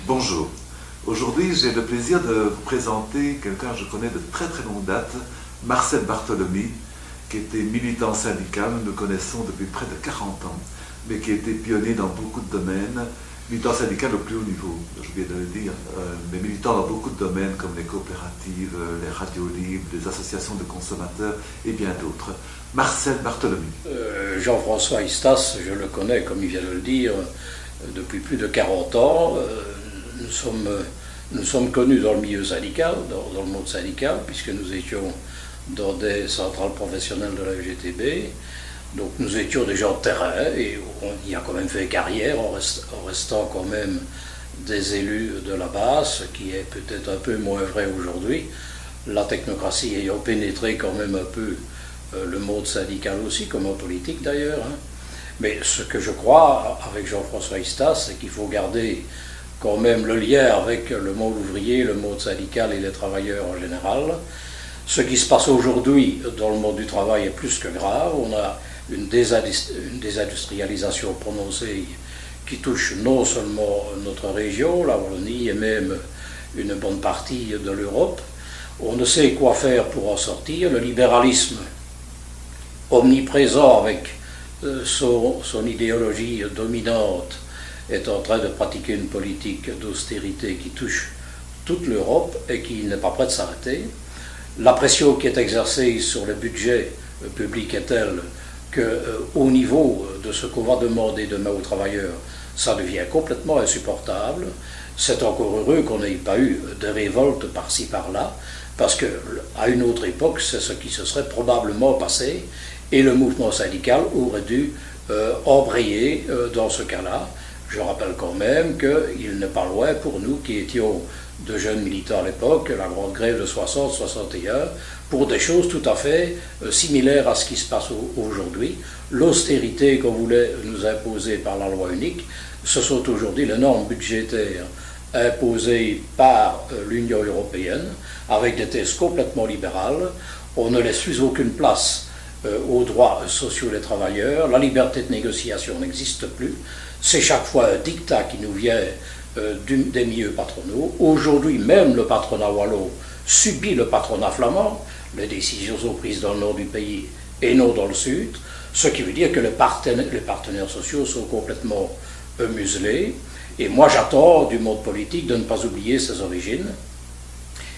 Bonjour. Aujourd'hui, j'ai le plaisir de vous présenter quelqu'un que je connais de très très longue date, Marcel Barthelemy, qui était militant syndical, nous le connaissons depuis près de 40 ans, mais qui a été pionnier dans beaucoup de domaines, militant syndical au plus haut niveau, je viens de le dire, mais militant dans beaucoup de domaines comme les coopératives, les radios libres, les associations de consommateurs et bien d'autres. Marcel Barthelemy. Jean-François Istas, je le connais, comme il vient de le dire, depuis plus de 40 ans. Nous sommes connus dans le milieu syndical, dans le monde syndical, puisque nous étions dans des centrales professionnelles de la UGTB. Donc nous étions des gens de terrain et on y a quand même fait carrière en restant quand même des élus de la base, ce qui est peut-être un peu moins vrai aujourd'hui, la technocratie ayant pénétré quand même un peu le monde syndical aussi, comme en politique d'ailleurs. Mais ce que je crois avec Jean-François Istas, c'est qu'il faut garder quand même le lien avec le monde ouvrier, le monde syndical et les travailleurs en général. Ce qui se passe aujourd'hui dans le monde du travail est plus que grave. On a une désindustrialisation prononcée qui touche non seulement notre région, la Wallonie, et même une bonne partie de l'Europe. On ne sait quoi faire pour en sortir. Le libéralisme omniprésent avec son idéologie dominante est en train de pratiquer une politique d'austérité qui touche toute l'Europe et qui n'est pas prête de s'arrêter. La pression qui est exercée sur le budget public est telle qu'au niveau de ce qu'on va demander demain aux travailleurs, ça devient complètement insupportable. C'est encore heureux qu'on n'ait pas eu de révolte par-ci par-là, parce qu'à une autre époque, c'est ce qui se serait probablement passé, et le mouvement syndical aurait dû embrayer dans ce cas-là. Je rappelle quand même qu'il n'est pas loin pour nous qui étions de jeunes militants à l'époque, la grande grève de 60-61, pour des choses tout à fait similaires à ce qui se passe aujourd'hui. L'austérité qu'on voulait nous imposer par la loi unique, ce sont aujourd'hui les normes budgétaires imposées par l'Union européenne, avec des thèses complètement libérales. On ne laisse plus aucune place aux droits sociaux des travailleurs, la liberté de négociation n'existe plus, c'est chaque fois un dictat qui nous vient des milieux patronaux. Aujourd'hui, même le patronat wallon subit le patronat flamand, les décisions sont prises dans le nord du pays et non dans le sud, ce qui veut dire que les partenaires sociaux sont complètement muselés, et moi j'attends du monde politique de ne pas oublier ses origines,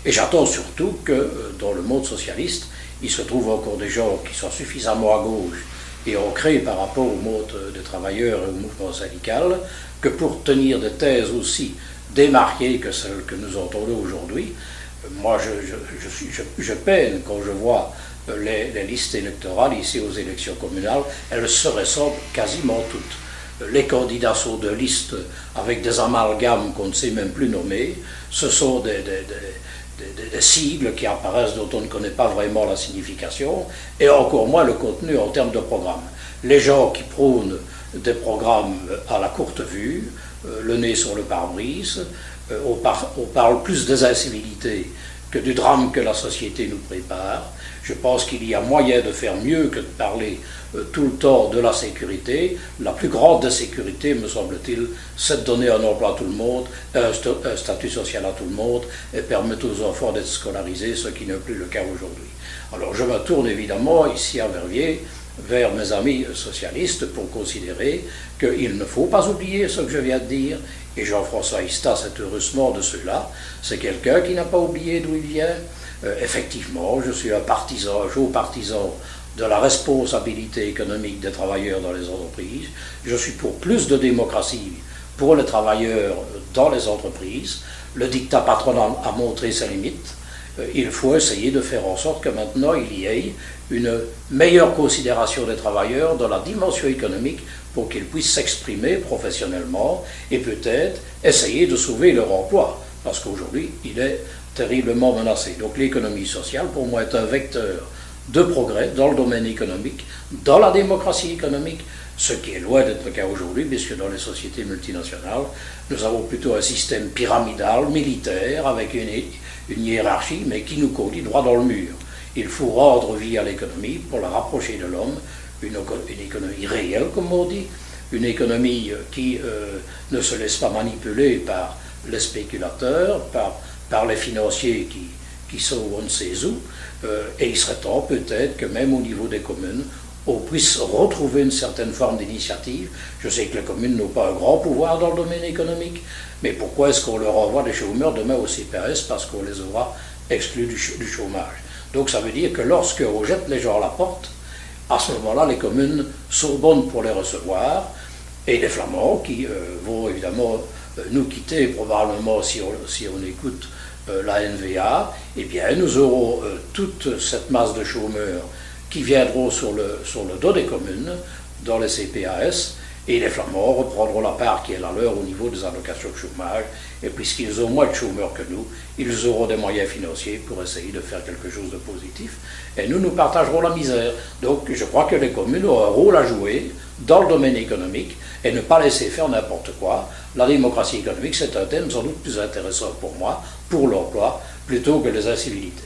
et j'attends surtout que dans le monde socialiste, il se trouve encore des gens qui sont suffisamment à gauche et ancrés par rapport au monde des travailleurs et au mouvement syndical, que pour tenir des thèses aussi démarquées que celles que nous entendons aujourd'hui, moi je peine quand je vois les listes électorales ici aux élections communales, elles se ressemblent quasiment toutes. Les candidats sont de listes avec des amalgames qu'on ne sait même plus nommer, ce sont des sigles qui apparaissent dont on ne connaît pas vraiment la signification, et encore moins le contenu en termes de programme. Les gens qui prônent des programmes à la courte vue, le nez sur le pare-brise, on parle plus des incivilités que du drame que la société nous prépare. Je pense qu'il y a moyen de faire mieux que de parler tout le temps de la sécurité. La plus grande des sécurités, me semble-t-il, c'est de donner un emploi à tout le monde, un statut social à tout le monde, et permettre aux enfants d'être scolarisés, ce qui n'est plus le cas aujourd'hui. Alors je me tourne évidemment ici à Verviers vers mes amis socialistes pour considérer qu'il ne faut pas oublier ce que je viens de dire, et Jean-François Istas est heureusement de ceux-là. C'est quelqu'un qui n'a pas oublié d'où il vient. Effectivement, je suis un jour partisan de la responsabilité économique des travailleurs dans les entreprises. Je suis pour plus de démocratie pour les travailleurs dans les entreprises. Le dictat patronal a montré ses limites. Il faut essayer de faire en sorte que maintenant il y ait une meilleure considération des travailleurs dans la dimension économique pour qu'ils puissent s'exprimer professionnellement et peut-être essayer de sauver leur emploi, parce qu'aujourd'hui il est terriblement menacé. Donc l'économie sociale pour moi est un vecteur de progrès dans le domaine économique, dans la démocratie économique, ce qui est loin d'être le cas aujourd'hui, puisque dans les sociétés multinationales, nous avons plutôt un système pyramidal, militaire, avec une hiérarchie, mais qui nous conduit droit dans le mur. Il faut rendre vie à l'économie pour la rapprocher de l'homme, une économie réelle, comme on dit, une économie qui ne se laisse pas manipuler par les spéculateurs, par les financiers qui sont on ne sait où, et il serait temps peut-être que même au niveau des communes, on puisse retrouver une certaine forme d'initiative. Je sais que les communes n'ont pas un grand pouvoir dans le domaine économique, mais pourquoi est-ce qu'on leur envoie des chômeurs demain au CPRS parce qu'on les aura exclus du chômage? Donc ça veut dire que lorsqu'on jette les gens à la porte, à ce moment-là, les communes sont bonnes pour les recevoir, et les Flamands qui vont évidemment nous quitter probablement si on écoute la NVA, eh bien nous aurons toute cette masse de chômeurs qui viendront sur le dos des communes, dans les CPAS, et les Flamands reprendront la part qui est la leur au niveau des allocations de chômage, et puisqu'ils ont moins de chômeurs que nous, ils auront des moyens financiers pour essayer de faire quelque chose de positif, et nous partagerons la misère. Donc je crois que les communes ont un rôle à jouer dans le domaine économique, et ne pas laisser faire n'importe quoi. La démocratie économique, c'est un thème sans doute plus intéressant pour moi, pour l'emploi, plutôt que les incivilités.